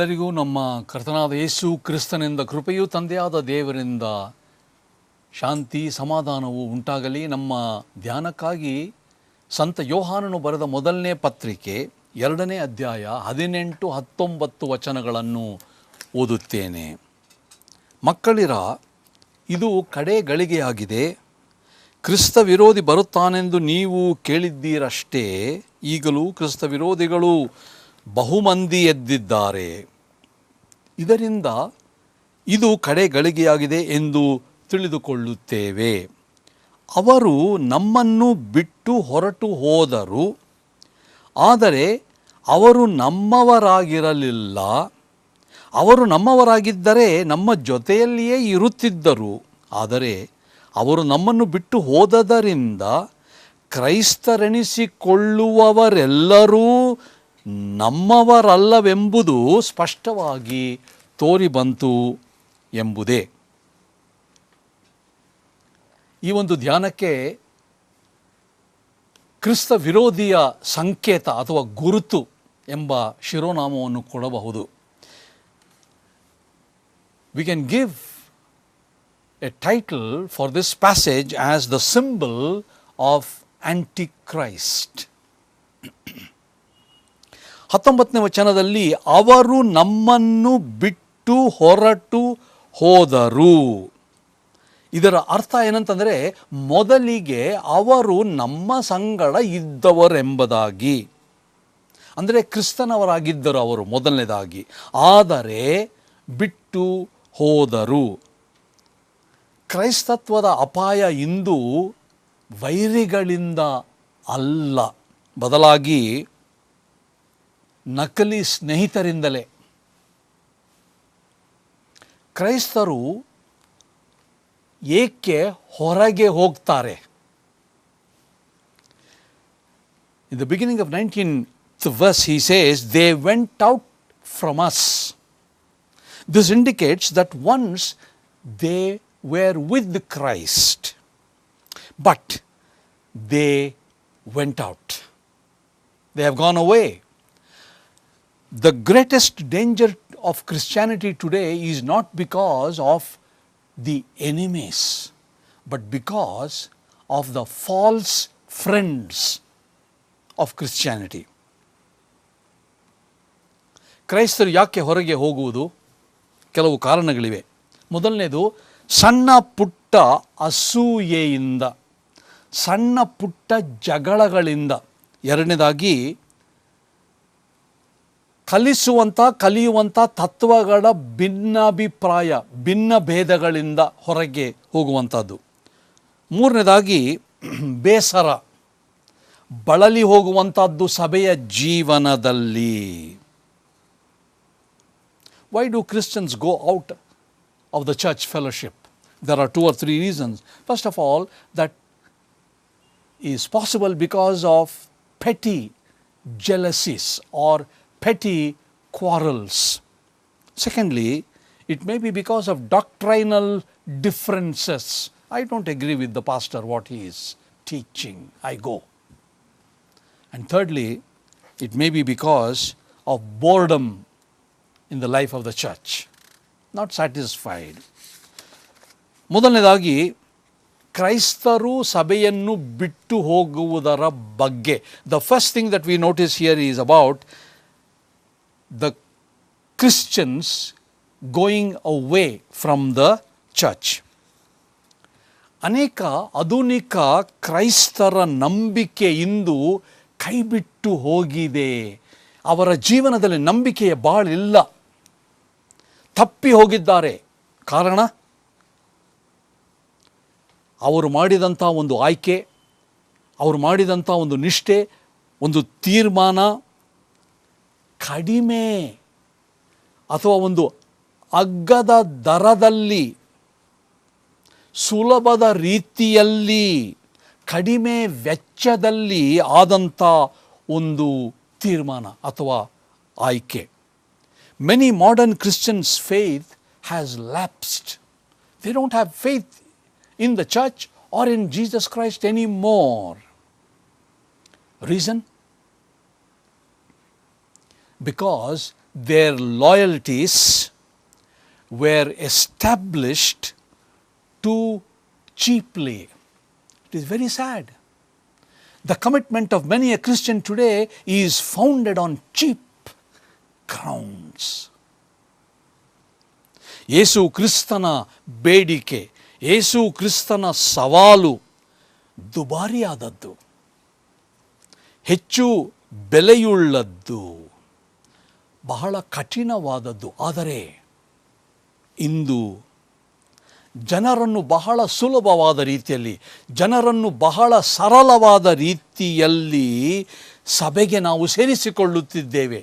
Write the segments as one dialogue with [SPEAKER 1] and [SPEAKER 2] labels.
[SPEAKER 1] ನಿಮ್ಮೆಲ್ಲರಿಗೂ ನಮ್ಮ ಕರ್ತನಾದ ಯೇಸು ಕ್ರಿಸ್ತನಿಂದ ಕೃಪೆಯೂ ತಂದೆಯಾದ ದೇವರಿಂದ ಶಾಂತಿ ಸಮಾಧಾನವು ಉಂಟಾಗಲಿ. ನಮ್ಮ ಧ್ಯಾನಕ್ಕಾಗಿ ಸಂತ ಯೋಹಾನನು ಬರೆದ ಮೊದಲನೇ ಪತ್ರಿಕೆ 2ನೇ ಅಧ್ಯಾಯ 18-19 ವಚನಗಳನ್ನು ಓದುತ್ತೇನೆ. ಮಕ್ಕಳಿರ, ಇದು ಕಡೆ ಗಳಿಗೆಯಾಗಿದೆ. ಕ್ರಿಸ್ತ ವಿರೋಧಿ ಬರುತ್ತಾನೆಂದು ನೀವು ಕೇಳಿದ್ದೀರಷ್ಟೇ, ಈಗಲೂ ಕ್ರಿಸ್ತ ವಿರೋಧಿಗಳು ಬಹುಮಂದಿ ಎದ್ದಿದ್ದಾರೆ. ಇದರಿಂದ ಇದು ಕಡೆ ಗಳಿಗೆಯಾಗಿದೆ ಎಂದು ತಿಳಿದುಕೊಳ್ಳುತ್ತೇವೆ. ಅವರು ನಮ್ಮನ್ನು ಬಿಟ್ಟು ಹೊರಟು ಹೋದರು, ಆದರೆ ಅವರು ನಮ್ಮವರಾಗಿರಲಿಲ್ಲ. ಅವರು ನಮ್ಮವರಾಗಿದ್ದರೆ ನಮ್ಮ ಜೊತೆಯಲ್ಲಿಯೇ ಇರುತ್ತಿದ್ದರು. ಆದರೆ ಅವರು ನಮ್ಮನ್ನು ಬಿಟ್ಟು ಹೋದದರಿಂದ ಕ್ರೈಸ್ತರೆನಿಸಿಕೊಳ್ಳುವವರೆಲ್ಲರೂ ನಮ್ಮವರಲ್ಲವೆಂಬುದು ಸ್ಪಷ್ಟವಾಗಿ ತೋರಿಬಂತು ಎಂಬುದೇ. ಈ ಒಂದು ಧ್ಯಾನಕ್ಕೆ ಕ್ರಿಸ್ತ ವಿರೋಧಿಯ ಸಂಕೇತ ಅಥವಾ ಗುರುತು ಎಂಬ ಶಿರೋನಾಮವನ್ನು ಕೊಡಬಹುದು. We can give a title for this passage as the symbol of Antichrist. 19ನೇ ವಚನದಲ್ಲಿ ಅವರು ನಮ್ಮನ್ನು ಬಿಟ್ಟು ಹೊರಟು ಹೋದರು. ಇದರ ಅರ್ಥ ಏನಂತಂದರೆ, ಮೊದಲಿಗೆ ಅವರು ನಮ್ಮ ಸಂಗಡ ಇದ್ದವರೆಂಬುದಾಗಿ, ಅಂದರೆ ಕ್ರಿಸ್ತನವರಾಗಿದ್ದರು ಅವರು ಮೊದಲನೇದಾಗಿ, ಆದರೆ ಬಿಟ್ಟು ಹೋದರು. ಕ್ರೈಸ್ತತ್ವದ ಅಪಾಯ ಇಂದು ವೈರಿಗಳಿಂದ ಅಲ್ಲ, ಬದಲಾಗಿ ನಕಲಿ ಸ್ನೇಹಿತರಿಂದಲೇ. ಕ್ರೈಸ್ತರು ಏಕೆ ಹೊರಗೆ ಹೋಗ್ತಾರೆ? In the beginning of 19th verse he says, they went out from us. This indicates that once they were with Christ, but they went out. They have gone away. The greatest danger of Christianity today is not because of the enemies, but because of the false friends of Christianity. ಕ್ರೈಸ್ತರು ಯಾಕೆ ಹೊರಗೆ ಹೋಗುವುದು? ಕೆಲವು ಕಾರಣಗಳಿವೆ. ಮೊದಲನೇದು, ಸಣ್ಣ ಪುಟ್ಟ ಅಸೂಯೆಯಿಂದ, ಸಣ್ಣ ಪುಟ್ಟ ಜಗಳಗಳಿಂದ. ಎರಡನೇದಾಗಿ, ಕಲಿಯುವಂಥ ತತ್ವಗಳ ಭಿನ್ನಾಭಿಪ್ರಾಯ, ಭಿನ್ನ ಭೇದಗಳಿಂದ ಹೊರಗೆ ಹೋಗುವಂಥದ್ದು. ಮೂರನೇದಾಗಿ, ಬೇಸರ, ಬಳಲಿ ಹೋಗುವಂಥದ್ದು ಸಭೆಯ ಜೀವನದಲ್ಲಿ. Why do Christians go out of the church fellowship? There are 2 or 3 reasons. First of all, that is possible because of petty jealousies or petty quarrels. Secondly, it may be because of doctrinal differences. I don't agree with the pastor, what he is teaching, I go. And thirdly, it may be because of boredom in the life of the church, not satisfied. ಮೊದಲನೇದಾಗಿ, ಕ್ರೈಸ್ತರು ಸಭೆಯನ್ನು ಬಿಟ್ಟು ಹೋಗುವುದರ ಬಗ್ಗೆ. The first thing that we notice here is about the Christians going away from the church. ಅನೇಕ ಆಧುನಿಕ ಕ್ರೈಸ್ತರ ನಂಬಿಕೆ ಇಂದು ಕೈಬಿಟ್ಟು ಹೋಗಿದೆ. ಅವರ ಜೀವನದಲ್ಲಿ ನಂಬಿಕೆಯ ಬಾಳಿಲ್ಲ, ತಪ್ಪಿ ಹೋಗಿದ್ದಾರೆ. ಕಾರಣ, ಅವರು ಮಾಡಿದಂಥ ಒಂದು ಆಯ್ಕೆ, ಅವರು ಮಾಡಿದಂಥ ಒಂದು ನಿಷ್ಠೆ, ಒಂದು ತೀರ್ಮಾನ ಕಡಿಮೆ ಅಥವಾ ಒಂದು ಅಗ್ಗದ ದರದಲ್ಲಿ, ಸುಲಭದ ರೀತಿಯಲ್ಲಿ, ಕಡಿಮೆ ವೆಚ್ಚದಲ್ಲಿ ಆದಂಥ ಒಂದು ತೀರ್ಮಾನ ಅಥವಾ ಆಯ್ಕೆ. Many modern Christians' faith has lapsed. They don't have faith in the church or in Jesus Christ anymore. Reason? Because their loyalties were established too cheaply. It is very sad. The commitment of many a Christian today is founded on cheap grounds. ಯೇಸು ಕ್ರಿಸ್ತನ ಬೇಡಿಕೆ, ಯೇಸು ಕ್ರಿಸ್ತನ ಸವಾಲು ದುಬಾರಿಯಾದದ್ದು, ಹೆಚ್ಚು ಬೆಲೆಯುಳ್ಳದ್ದು, ಬಹಳ ಕಠಿಣವಾದದ್ದು. ಆದರೆ ಇಂದು ಜನರನ್ನು ಬಹಳ ಸುಲಭವಾದ ರೀತಿಯಲ್ಲಿ, ಜನರನ್ನು ಬಹಳ ಸರಳವಾದ ರೀತಿಯಲ್ಲಿ ಸಭೆಗೆ ನಾವು ಸೇರಿಸಿಕೊಳ್ಳುತ್ತಿದ್ದೇವೆ,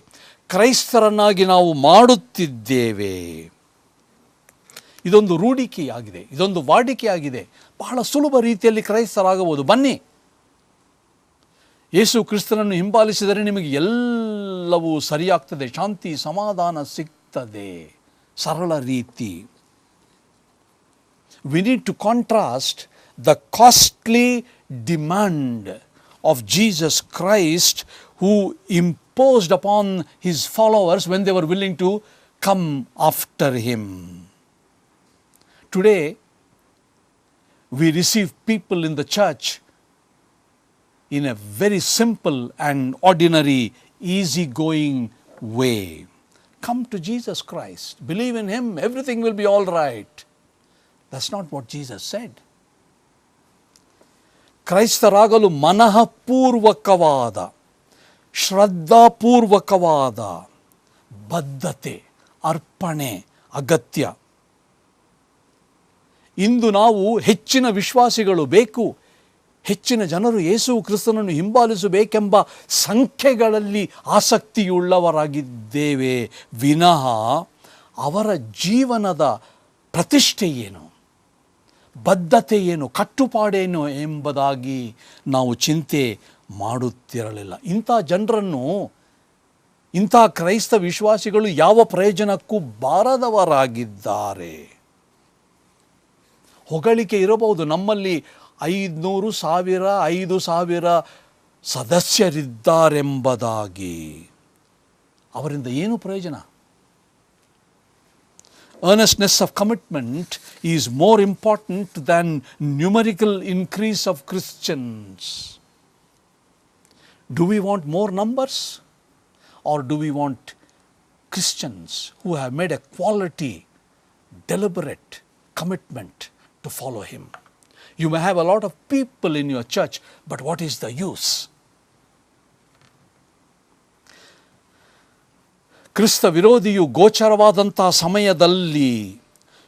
[SPEAKER 1] ಕ್ರೈಸ್ತರನ್ನಾಗಿ ನಾವು ಮಾಡುತ್ತಿದ್ದೇವೆ. ಇದೊಂದು ರೂಢಿಕೆಯಾಗಿದೆ, ಇದೊಂದು ವಾಡಿಕೆಯಾಗಿದೆ. ಬಹಳ ಸುಲಭ ರೀತಿಯಲ್ಲಿ ಕ್ರೈಸ್ತರಾಗಬಹುದು. ಬನ್ನಿ, ಯೇಸು ಕ್ರಿಸ್ತನನ್ನು ಹಿಂಬಾಲಿಸಿದರೆ ನಿಮಗೆ ಎಲ್ಲವೂ ಸರಿಯಾಗ್ತದೆ, ಶಾಂತಿ ಸಮಾಧಾನ ಸಿಗ್ತದೆ, ಸರಳ ರೀತಿ. We need to contrast the costly demand of Jesus Christ, who imposed upon his followers when they were willing to come after him. Today, we receive people in the church in a very simple and ordinary, easy-going way. Come to Jesus Christ, believe in him, everything will be all right. That's not what Jesus said. ಕ್ರೈಸ್ತರಾಗಲು ಮನಃಪೂರ್ವಕವಾದ, ಶ್ರದ್ಧಾಪೂರ್ವಕವಾದ ಬದ್ಧತೆ, ಅರ್ಪಣೆ ಅಗತ್ಯ. ಇಂದು ನಾವು ಹೆಚ್ಚಿನ ವಿಶ್ವಾಸಿಗಳು ಬೇಕು, ಹೆಚ್ಚಿನ ಜನರು ಯೇಸು ಕ್ರಿಸ್ತನನ್ನು ಹಿಂಬಾಲಿಸಬೇಕೆಂಬ ಸಂಖ್ಯೆಗಳಲ್ಲಿ ಆಸಕ್ತಿಯುಳ್ಳವರಾಗಿದ್ದೇವೆ ವಿನಃ ಅವರ ಜೀವನದ ಪ್ರತಿಷ್ಠೆ ಏನು, ಬದ್ಧತೆ ಏನು, ಕಟ್ಟುಪಾಡೇನು ಎಂಬುದಾಗಿ ನಾವು ಚಿಂತೆ ಮಾಡುತ್ತಿರಲಿಲ್ಲ. ಇಂಥ ಜನರನ್ನು, ಇಂಥ ಕ್ರೈಸ್ತ ವಿಶ್ವಾಸಿಗಳು ಯಾವ ಪ್ರಯೋಜನಕ್ಕೂ ಬಾರದವರಾಗಿದ್ದಾರೆ. ಹೊಗಳಿಕೆ ಇರಬಹುದು, ನಮ್ಮಲ್ಲಿ 500, 1000, 5000 ಸದಸ್ಯರಿದ್ದಾರೆಂಬುದಾಗಿ. ಅವರಿಂದ ಏನು ಪ್ರಯೋಜನ? Earnestness of commitment is more important than numerical increase of Christians. Do we want more numbers, or do we want Christians who have made a quality, deliberate commitment to follow him? You may have a lot of people in your church, but what is the use? ಕ್ರಿಸ್ತ ವಿರೋಧಿಯು ಗೋಚರವಾದಂಥ ಸಮಯದಲ್ಲಿ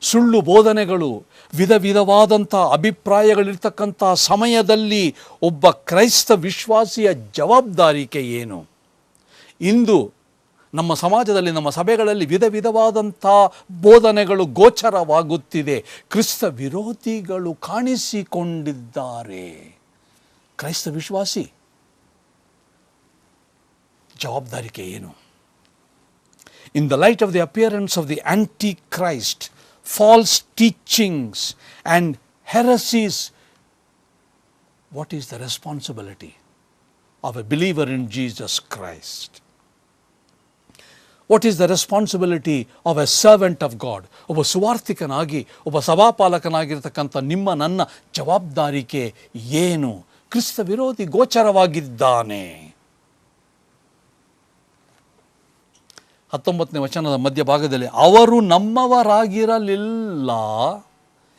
[SPEAKER 1] ಸುಳ್ಳು ಬೋಧನೆಗಳು, ವಿಧ ವಿಧವಾದಂಥ ಅಭಿಪ್ರಾಯಗಳಿರ್ತಕ್ಕಂಥ ಸಮಯದಲ್ಲಿ ಒಬ್ಬ ಕ್ರೈಸ್ತ ವಿಶ್ವಾಸಿಯ ಜವಾಬ್ದಾರಿಕೆ ಏನು? ಇಂದು ನಮ್ಮ ಸಮಾಜದಲ್ಲಿ, ನಮ್ಮ ಸಭೆಗಳಲ್ಲಿ ವಿಧ ವಿಧವಾದಂಥ ಬೋಧನೆಗಳು ಗೋಚರವಾಗುತ್ತಿದೆ. ಕ್ರಿಸ್ತ ವಿರೋಧಿಗಳು ಕಾಣಿಸಿಕೊಂಡಿದ್ದಾರೆ. ಕ್ರೈಸ್ತ ವಿಶ್ವಾಸಿ ಜವಾಬ್ದಾರಿಕೆ ಏನು? In the light of the appearance of the Antichrist, false teachings and heresies, what is the responsibility of a believer in Jesus Christ? What is the responsibility of a servant of God? ಒಬ್ಬ ಸುವಾರ್ತಿಕನಾಗಿ, ಒಬ್ಬ ಸಭಾಪಾಲಕನಾಗಿರ್ತಕ್ಕಂಥ ನಿಮ್ಮ ನನ್ನ ಜವಾಬ್ದಾರಿಕೆ ಏನು? ಕ್ರಿಸ್ತ ವಿರೋಧಿ ಗೋಚರವಾಗಿದ್ದಾನೆ. 19ನೇ ವಚನದ ಮಧ್ಯಭಾಗದಲ್ಲಿ ಅವರು ನಮ್ಮವರಾಗಿರಲಿಲ್ಲ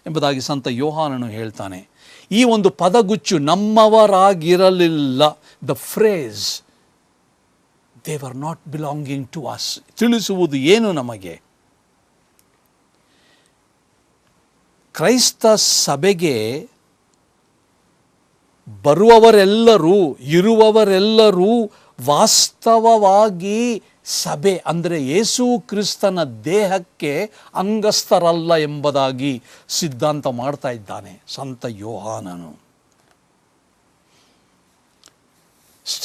[SPEAKER 1] ಎಂಬುದಾಗಿ ಸಂತ ಯೋಹಾನನು ಹೇಳ್ತಾನೆ. ಈ ಒಂದು ಪದಗುಚ್ಚು ನಮ್ಮವರಾಗಿರಲಿಲ್ಲ, the phrase they were not belonging to us, ತಿಳಿಸುವುದು ಏನು ನಮಗೆ? ಕ್ರೈಸ್ತ ಸಭೆಗೆ ಬರುವವರೆಲ್ಲರೂ, ಇರುವವರೆಲ್ಲರೂ ವಾಸ್ತವವಾಗಿ ಸಭೆ ಅಂದರೆ ಯೇಸು ಕ್ರಿಸ್ತನ ದೇಹಕ್ಕೆ ಅಂಗಸ್ಥರಲ್ಲ ಎಂಬುದಾಗಿ ಸಿದ್ಧಾಂತ ಮಾಡ್ತಾ ಇದ್ದಾನೆ ಸಂತ ಯೋಹಾನನು.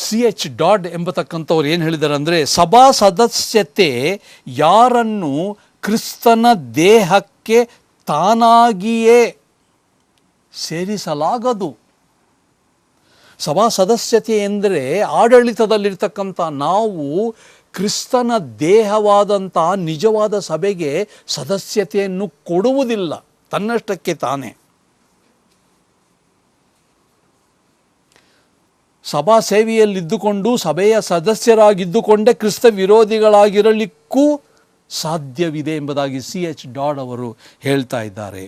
[SPEAKER 1] C.H. ಡಾಡ್ ಎಂಬತಕ್ಕಂಥವ್ರು ಏನು ಹೇಳಿದ್ದಾರೆ ಅಂದರೆ, ಸಭಾ ಸದಸ್ಯತೆ ಯಾರನ್ನು ಕ್ರಿಸ್ತನ ದೇಹಕ್ಕೆ ತಾನಾಗಿಯೇ ಸೇರಿಸಲಾಗದು. ಸಭಾ ಸದಸ್ಯತೆ ಎಂದರೆ ಆಡಳಿತದಲ್ಲಿರ್ತಕ್ಕಂಥ ನಾವು ಕ್ರಿಸ್ತನ ದೇಹವಾದಂತಹ ನಿಜವಾದ ಸಭೆಗೆ ಸದಸ್ಯತೆಯನ್ನು ಕೊಡುವುದಿಲ್ಲ ತನ್ನಷ್ಟಕ್ಕೆ ತಾನೇ. ಸಭಾ ಸೇವೆಯಲ್ಲಿದ್ದುಕೊಂಡು ಸಭೆಯ ಸದಸ್ಯರಾಗಿದ್ದುಕೊಂಡೇ ಕ್ರಿಸ್ತ ವಿರೋಧಿಗಳಾಗಿರಲಿಕ್ಕೂ ಸಾಧ್ಯವಿದೆ ಎಂಬುದಾಗಿ C.H. ಡಾಡ್ ಅವರು ಹೇಳ್ತಾ ಇದ್ದಾರೆ.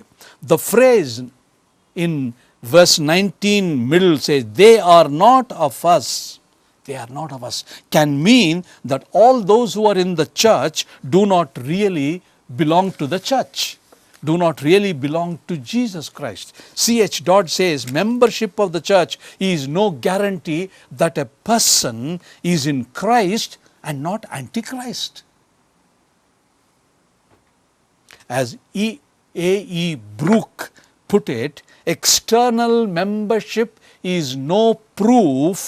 [SPEAKER 1] The phrase in verse 19 middle says, they are not of us, they are not of us, can mean that all those who are in the church do not really belong to the church, do not really belong to Jesus Christ. C.H. Dodd says membership of the church is no guarantee that a person is in Christ and not antichrist. As A.E. Brooke put it, external membership is no proof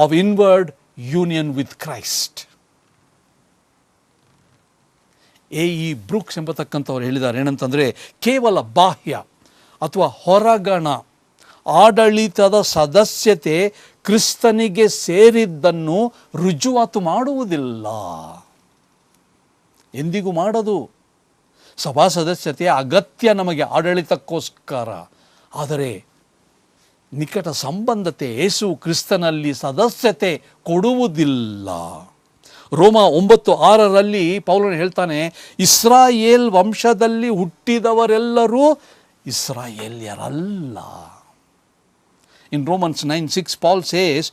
[SPEAKER 1] of inward union with Christ. A.E. Brooks ಎಂಬತಕ್ಕಂಥವ್ರು ಹೇಳಿದ್ದಾರೆ ಏನಂತಂದರೆ, ಕೇವಲ ಬಾಹ್ಯ ಅಥವಾ ಹೊರಗಣ ಆಡಳಿತದ ಸದಸ್ಯತೆ ಕ್ರಿಸ್ತನಿಗೆ ಸೇರಿದ್ದನ್ನು ರುಜುವಾತು ಮಾಡುವುದಿಲ್ಲ, ಎಂದಿಗೂ ಮಾಡದು. ಸಭಾ ಸದಸ್ಯತೆ ಅಗತ್ಯ ನಮಗೆ ಆಡಳಿತಕ್ಕೋಸ್ಕರ, ಆದರೆ ನಿಕಟ ಸಂಬಂಧತೆ ಯೇಸು ಕ್ರಿಸ್ತನಲ್ಲಿ ಸದಸ್ಯತೆ ಕೊಡುವುದಿಲ್ಲ. ರೋಮ 9:6 ಪೌಲನು ಹೇಳ್ತಾನೆ, ಇಸ್ರಾಯೇಲ್ ವಂಶದಲ್ಲಿ ಹುಟ್ಟಿದವರೆಲ್ಲರೂ ಇಸ್ರಾಯೇಲ್ಯರಲ್ಲ. ಇನ್ Romans 9:6 Paul says,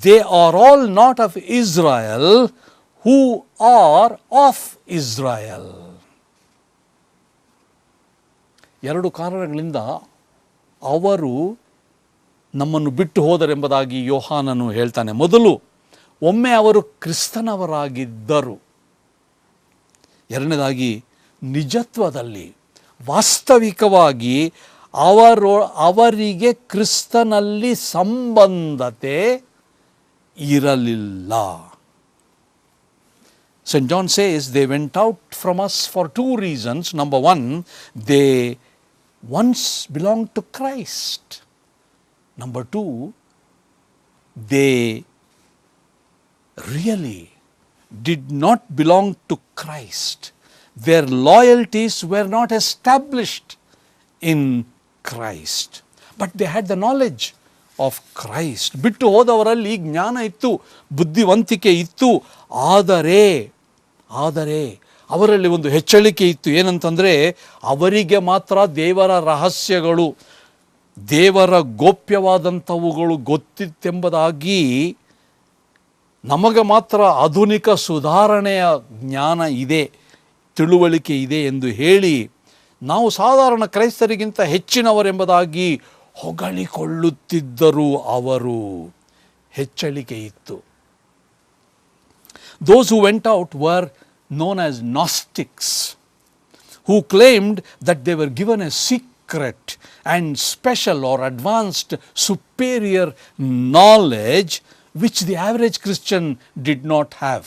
[SPEAKER 1] they are all not of Israel who are of Israel. ಎರಡು ಕಾರಣಗಳಿಂದ ಅವರು ನಮ್ಮನ್ನು ಬಿಟ್ಟು ಹೋದರೆಂಬುದಾಗಿ ಯೋಹಾನನು ಹೇಳ್ತಾನೆ. ಮೊದಲು, ಒಮ್ಮೆ ಅವರು ಕ್ರಿಸ್ತನವರಾಗಿದ್ದರು. ಎರಡನೇದಾಗಿ, ನಿಜತ್ವದಲ್ಲಿ ವಾಸ್ತವಿಕವಾಗಿ ಅವರಿಗೆ ಕ್ರಿಸ್ತನಲ್ಲಿ ಸಂಬಂಧತೆ ಇರಲಿಲ್ಲ. St. John says they went out from us for two reasons. Number one, they once belonged to Christ. Number two, they really did not belong to Christ. Their loyalties were not established in Christ, but they had the knowledge of Christ. ಬಿಟ್ಟು ಹೋದವರಲ್ಲಿ ಜ್ಞಾನ ಇತ್ತು, ಬುದ್ಧಿವಂತಿಕೆ ಇತ್ತು, ಆದರೆ ಅವರಲ್ಲಿ ಒಂದು ಹೆಚ್ಚಳಿಕೆ ಇತ್ತು. ಏನಂತಂದರೆ, ಅವರಿಗೆ ಮಾತ್ರ ದೇವರ ರಹಸ್ಯಗಳು, ದೇವರ ಗೋಪ್ಯವಾದಂಥವುಗಳು ಗೊತ್ತಿತ್ತೆಂಬುದಾಗಿ, ನಮಗೆ ಮಾತ್ರ ಆಧುನಿಕ ಸುಧಾರಣೆಯ ಜ್ಞಾನ ಇದೆ, ತಿಳುವಳಿಕೆ ಇದೆ ಎಂದು ಹೇಳಿ ನಾವು ಸಾಧಾರಣ ಕ್ರೈಸ್ತರಿಗಿಂತ ಹೆಚ್ಚಿನವರೆಂಬುದಾಗಿ ಹೊಗಳಿಕೊಳ್ಳುತ್ತಿದ್ದರು. ಅವರು ಹೆಚ್ಚಳಿಕೆ ಇತ್ತು. Those who went out were known as Gnostics, who claimed that they were given a secret and special or advanced superior knowledge which the average Christian did not have.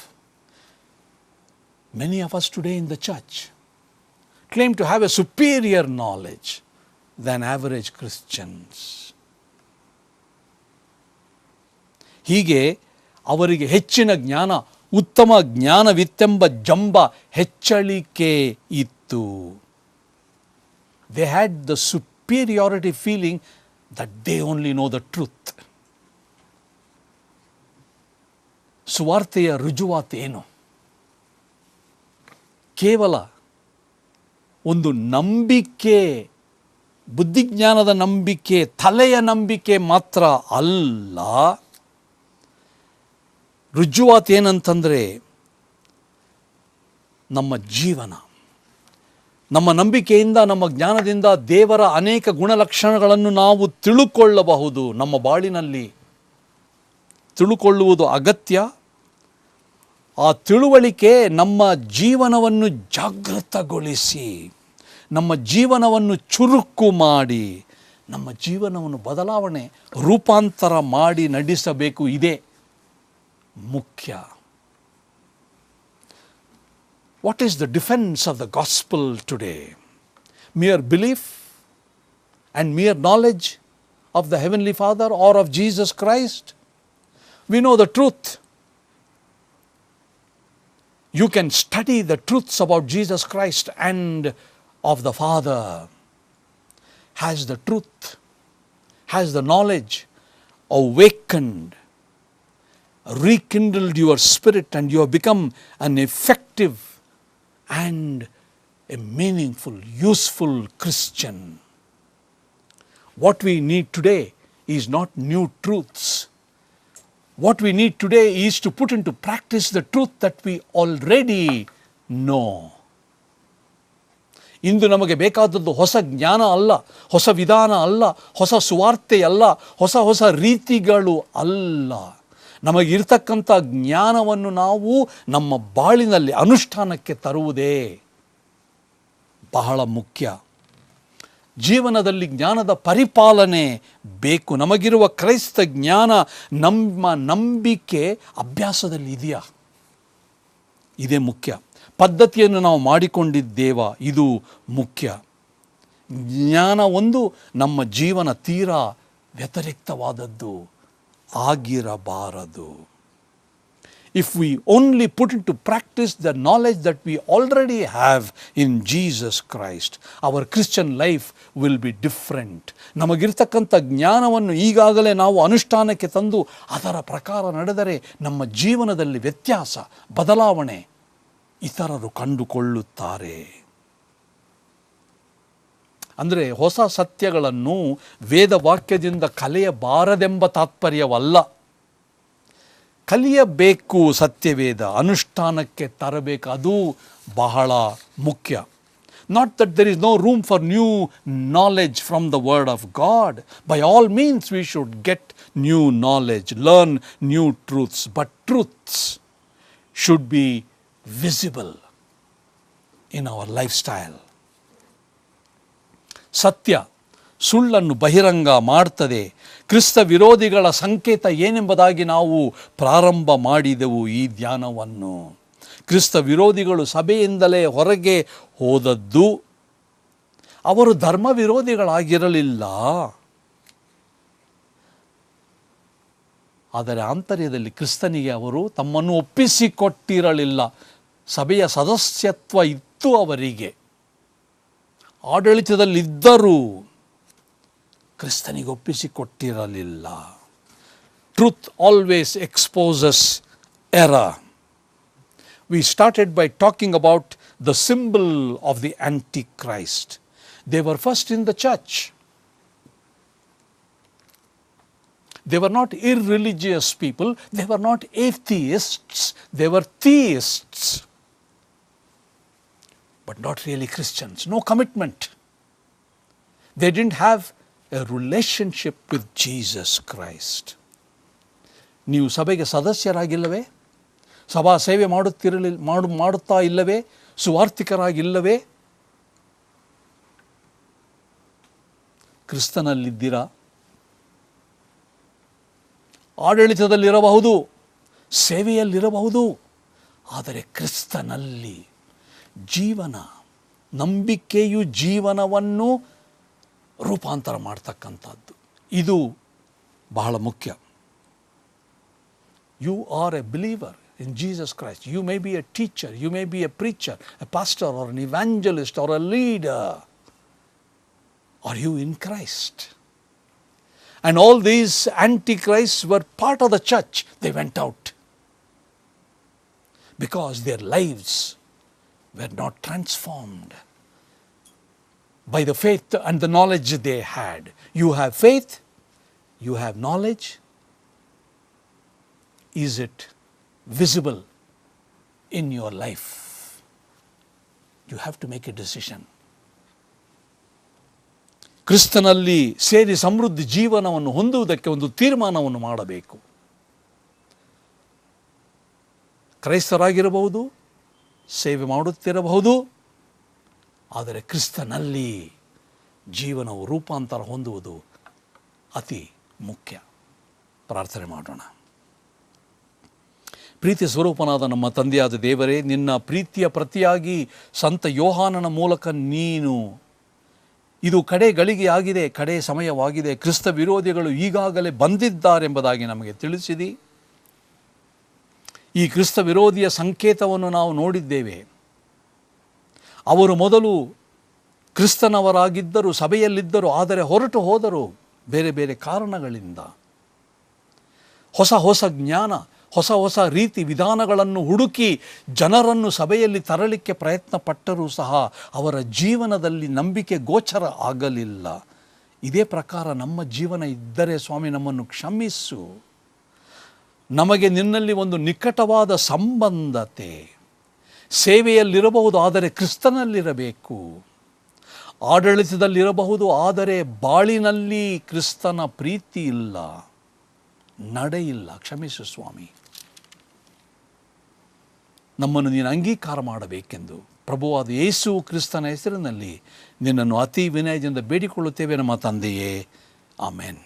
[SPEAKER 1] Many of us today in the church claim to have a superior knowledge than average Christians. ಹೀಗೆ ಅವರಿಗೆ ಹೆಚ್ಚಿನ ಜ್ಞಾನ, ಉತ್ತಮ ಜ್ಞಾನವಿತ್ತೆಂಬ ಜಂಬ ಹೆಚ್ಚಳಿಕೆ ಇತ್ತು. They had the superiority feeling that they only know the truth. ಸುವಾರ್ತೆಯ ರುಜುವಾತೇನು? ಕೇವಲ ಒಂದು ನಂಬಿಕೆ, ಬುದ್ಧಿಜ್ಞಾನದ ನಂಬಿಕೆ, ತಲೆಯ ನಂಬಿಕೆ ಮಾತ್ರ ಅಲ್ಲ. ರುಜುವಾತೇನಂತಂದರೆ ನಮ್ಮ ಜೀವನ. ನಮ್ಮ ನಂಬಿಕೆಯಿಂದ, ನಮ್ಮ ಜ್ಞಾನದಿಂದ ದೇವರ ಅನೇಕ ಗುಣಲಕ್ಷಣಗಳನ್ನು ನಾವು ತಿಳುಕೊಳ್ಳಬಹುದು. ನಮ್ಮ ಬಾಳಿನಲ್ಲಿ ತಿಳುಕೊಳ್ಳುವುದು ಅಗತ್ಯ. ಆ ತಿಳುವಳಿಕೆ ನಮ್ಮ ಜೀವನವನ್ನು ಜಾಗೃತಗೊಳಿಸಿ, ನಮ್ಮ ಜೀವನವನ್ನು ಚುರುಕು ಮಾಡಿ, ನಮ್ಮ ಜೀವನವನ್ನು ಬದಲಾವಣೆ, ರೂಪಾಂತರ ಮಾಡಿ ನಡೆಸಬೇಕು. ಇದೇ ಮುಖ್ಯ. What is the defense of the gospel today? Mere belief and mere knowledge of the Heavenly Father or of Jesus Christ? We know the truth. You can study the truths about Jesus Christ and of the Father. Has the truth, has the knowledge awakened, rekindled your spirit, and you have become an effective and a meaningful, useful Christian. What we need today is not new truths. What we need today is to put into practice the truth that we already know. ಇಂದು ನಮಗೆ ಬೇಕಾದದ್ದು ಹೊಸ ಜ್ಞಾನ ಅಲ್ಲ, ಹೊಸ ವಿಧಾನ ಅಲ್ಲ, ಹೊಸ ಸುವಾರ್ತೆ ಅಲ್ಲ, ಹೊಸ ಹೊಸ ರೀತಿಗಳು ಅಲ್ಲ. ನಮಗಿರ್ತಕ್ಕಂಥ ಜ್ಞಾನವನ್ನು ನಾವು ನಮ್ಮ ಬಾಳಿನಲ್ಲಿ ಅನುಷ್ಠಾನಕ್ಕೆ ತರುವುದೇ ಬಹಳ ಮುಖ್ಯ. ಜೀವನದಲ್ಲಿ ಜ್ಞಾನದ ಪರಿಪಾಲನೆ ಬೇಕು. ನಮಗಿರುವ ಕ್ರೈಸ್ತ ಜ್ಞಾನ ನಮ್ಮ ನಂಬಿಕೆ ಅಭ್ಯಾಸದಲ್ಲಿ ಇದೆಯಾ? ಇದೇ ಮುಖ್ಯ. ಪದ್ಧತಿಯನ್ನು ನಾವು ಮಾಡಿಕೊಂಡಿದ್ದೇವಾ? ಇದು ಮುಖ್ಯ. ಜ್ಞಾನ ಒಂದು ನಮ್ಮ ಜೀವನ ತೀರಾ ವ್ಯತಿರಿಕ್ತವಾದದ್ದು ಆಗಿರಬಾರದು. If we only put into practice the knowledge that we already have in Jesus Christ, our Christian life will be different. ನಮಗಿರ್ತಕ್ಕಂಥ ಜ್ಞಾನವನ್ನು ಈಗಾಗಲೇ ನಾವು ಅನುಷ್ಠಾನಕ್ಕೆ ತಂದು ಅದರ ಪ್ರಕಾರ ನಡೆದರೆ ನಮ್ಮ ಜೀವನದಲ್ಲಿ ವ್ಯತ್ಯಾಸ, ಬದಲಾವಣೆ ಇತರರು ಕಂಡುಕೊಳ್ಳುತ್ತಾರೆ. ಅಂದರೆ ಹೊಸ ಸತ್ಯಗಳನ್ನು ವೇದವಾಕ್ಯದಿಂದ ಕಲಿಯಬಾರದೆಂಬ ತಾತ್ಪರ್ಯವಲ್ಲ. ಕಲಿಯಬೇಕು, ಸತ್ಯವೇದ ಅನುಷ್ಠಾನಕ್ಕೆ ತರಬೇಕು, ಅದು ಬಹಳ ಮುಖ್ಯ. Not that there is no room for new knowledge from the word of God. By all means we should get new knowledge, learn new truths, but truths should be visible in our lifestyle. ಸತ್ಯ ಸುಳ್ಳನ್ನು ಬಹಿರಂಗ ಮಾಡ್ತದೆ. ಕ್ರಿಸ್ತ ವಿರೋಧಿಗಳ ಸಂಕೇತ ಏನೆಂಬುದಾಗಿ ನಾವು ಪ್ರಾರಂಭ ಮಾಡಿದೆವು ಈ ಧ್ಯಾನವನ್ನು. ಕ್ರಿಸ್ತ ವಿರೋಧಿಗಳು ಸಭೆಯಿಂದಲೇ ಹೊರಗೆ ಹೋದದ್ದು ಅವರು ಧರ್ಮ ವಿರೋಧಿಗಳಾಗಿರಲಿಲ್ಲ, ಆದರೆ ಆಂತರ್ಯದಲ್ಲಿ ಕ್ರಿಸ್ತನಿಗೆ ಅವರು ತಮ್ಮನ್ನು ಒಪ್ಪಿಸಿಕೊಟ್ಟಿರಲಿಲ್ಲ. ಸಭೆಯ ಸದಸ್ಯತ್ವ ಇತ್ತು ಅವರಿಗೆ, ಆಡಳಿತದಲ್ಲಿದ್ದರೂ ಕ್ರಿಸ್ತನಿಗೆ ಒಪ್ಪಿಸಿಕೊಟ್ಟಿರಲಿಲ್ಲ. Truth always exposes error. We started by talking about the symbol of the Antichrist. They were first in the church. They were not irreligious people. They were not atheists. They were theists. But not really Christians. No commitment. They didn't have a relationship with Jesus Christ. ನೀವು ಸಭೆಗೆ ಸದಸ್ಯರಾಗಿಲ್ಲವೇ? ಸಭಾ ಸೇವೆ ಮಾಡುತ್ತಾ ಇಲ್ಲವೇ? ಸುವಾರ್ತಿಕರಾಗಿಲ್ಲವೇ? ಕ್ರಿಸ್ತನಲ್ಲಿದ್ದೀರಾ? ಆಡಳಿತದಲ್ಲಿರಬಹುದು, ಸೇವೆಯಲ್ಲಿರಬಹುದು, ಆದರೆ ಕ್ರಿಸ್ತನಲ್ಲಿ ಜೀವನ, ನಂಬಿಕೆಯು ಜೀವನವನ್ನು ರೂಪಾಂತರ ಮಾಡ್ತಕ್ಕಂಥದ್ದು. ಇದು ಬಹಳ ಮುಖ್ಯ. You are a believer in Jesus Christ. You may be a teacher, you may be a preacher, a pastor or an evangelist or a leader. Are you in Christ? And all these antichrists were part of the church. They went out because their lives were not transformed by the faith and the knowledge they had. You have faith, you have knowledge. Is it visible in your life? You have to make a decision. ಕ್ರಿಸ್ತನಲ್ಲಿ ಸೇರಿ ಸಮೃದ್ಧಿ ಜೀವನವನ್ನು ಹೊಂದುವುದಕ್ಕೆ ಒಂದು ತೀರ್ಮಾನವನ್ನು ಮಾಡಬೇಕು. ಕ್ರೈಸ್ತರಾಗಿರಬಹುದು, ಸೇವೆ ಮಾಡುತ್ತಿರಬಹುದು, ಆದರೆ ಕ್ರಿಸ್ತನಲ್ಲಿ ಜೀವನವು ರೂಪಾಂತರ ಹೊಂದುವುದು ಅತಿ ಮುಖ್ಯ. ಪ್ರಾರ್ಥನೆ ಮಾಡೋಣ. ಪ್ರೀತಿ ಸ್ವರೂಪನಾದ ನಮ್ಮ ತಂದೆಯಾದ ದೇವರೇ, ನಿನ್ನ ಪ್ರೀತಿಯ ಪ್ರತಿಯಾಗಿ ಸಂತ ಯೋಹಾನನ ಮೂಲಕ ನೀನು ಇದು ಕಡೆ ಗಳಿಗೆ ಆಗಿದೆ, ಕಡೆ ಸಮಯವಾಗಿದೆ, ಕ್ರಿಸ್ತ ವಿರೋಧಿಗಳು ಈಗಾಗಲೇ ಬಂದಿದ್ದಾರೆಂಬುದಾಗಿ ನಮಗೆ ತಿಳಿಸಿದಿ. ಈ ಕ್ರಿಸ್ತ ವಿರೋಧಿಯ ಸಂಕೇತವನ್ನು ನಾವು ನೋಡಿದ್ದೇವೆ. ಅವರು ಮೊದಲು ಕ್ರಿಸ್ತನವರಾಗಿದ್ದರು, ಸಭೆಯಲ್ಲಿದ್ದರು, ಆದರೆ ಹೊರಟು ಹೋದರು ಬೇರೆ ಬೇರೆ ಕಾರಣಗಳಿಂದ. ಹೊಸ ಹೊಸ ಜ್ಞಾನ, ಹೊಸ ಹೊಸ ರೀತಿ ವಿಧಾನಗಳನ್ನು ಹುಡುಕಿ ಜನರನ್ನು ಸಭೆಯಲ್ಲಿ ತರಲಿಕ್ಕೆ ಪ್ರಯತ್ನ ಪಟ್ಟರೂ ಸಹ ಅವರ ಜೀವನದಲ್ಲಿ ನಂಬಿಕೆ ಗೋಚರ ಆಗಲಿಲ್ಲ. ಇದೇ ಪ್ರಕಾರ ನಮ್ಮ ಜೀವನ ಇದ್ದರೆ ಸ್ವಾಮಿ ನಮ್ಮನ್ನು ಕ್ಷಮಿಸು. ನಮಗೆ ನಿನ್ನಲ್ಲಿ ಒಂದು ನಿಕಟವಾದ ಸಂಬಂಧತೆ, ಸೇವೆಯಲ್ಲಿರಬಹುದು ಆದರೆ ಕ್ರಿಸ್ತನಲ್ಲಿರಬೇಕು, ಆಡಳಿತದಲ್ಲಿರಬಹುದು ಆದರೆ ಬಾಳಿನಲ್ಲಿ ಕ್ರಿಸ್ತನ ಪ್ರೀತಿ ಇಲ್ಲ, ನಡೆಯಿಲ್ಲ. ಕ್ಷಮಿಸು ಸ್ವಾಮಿ. ನಮ್ಮನ್ನು ನೀನು ಅಂಗೀಕಾರ ಮಾಡಬೇಕೆಂದು ಪ್ರಭುವಾದ ಯೇಸು ಕ್ರಿಸ್ತನ ಹೆಸರಿನಲ್ಲಿ ನಿನ್ನನ್ನು ಅತಿ ವಿನಯದಿಂದ ಬೇಡಿಕೊಳ್ಳುತ್ತೇವೆ ನಮ್ಮ ತಂದೆಯೇ. ಆಮೆನ್.